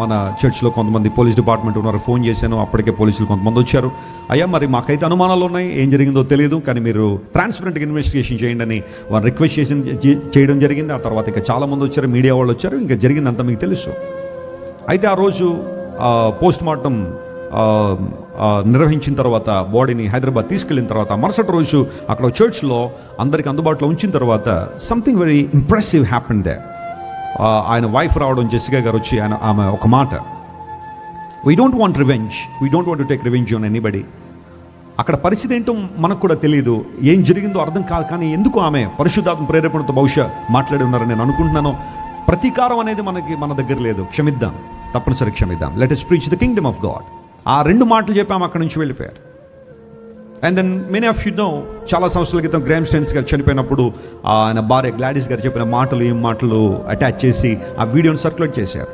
మన చర్చ్లో కొంతమంది పోలీస్ డిపార్ట్మెంట్ ఉన్నారు, ఫోన్ చేశాను, అప్పటికే పోలీసులు కొంతమంది వచ్చారు. అయ్యా మరి మాకైతే అనుమానాలు ఉన్నాయి, ఏం జరిగిందో తెలియదు, కానీ మీరు ట్రాన్స్పరెంట్గా ఇన్వెస్టిగేషన్ చేయండి అని వారు రిక్వెస్ట్ చేయడం జరిగింది. ఆ తర్వాత ఇంకా చాలామంది వచ్చారు, మీడియా వాళ్ళు వచ్చారు, ఇంకా జరిగిందంతా మీకు తెలుసు. అయితే ఆ రోజు పోస్ట్ మార్టం నిర్వహించిన తర్వాత బాడీని హైదరాబాద్ తీసుకెళ్ళిన తర్వాత మరుసటి రోజు అక్కడ చర్చ్లో అందరికి అందుబాటులో ఉంచిన తర్వాత something very impressive happened they. ఆయన వైఫ్ రావడం, జెసికా గారు వచ్చి ఆమె ఒక మాట, we don't want revenge, we don't want to take revenge on anybody. అక్కడ పరిస్థితి ఏంటో మనకు కూడా తెలియదు, ఏం జరిగిందో అర్థం కాదు, కానీ ఎందుకు ఆమె పరిశుద్ధాత్మ ప్రేరేపణతో బహుశా మాట్లాడి ఉన్నారని నేను అనుకుంటున్నాను. ప్రతీకారం అనేది మన దగ్గర లేదు, క్షమిద్దాం, తప్పనిసరి క్షమిద్దాం. Let us preach the kingdom of God. ఆ రెండు మాటలు చెప్పాము, అక్కడి నుంచి వెళ్ళిపోయారు. And then many of you know, చాలా సంవత్సరాల క్రితం గ్రామ్ స్టెయిన్స్ గారు చనిపోయినప్పుడు ఆయన భార్య గ్లాడిస్ గారు చెప్పిన మాటలు, ఏం మాటలు అటాచ్ చేసి ఆ వీడియోని సర్క్యులేట్ చేశారు.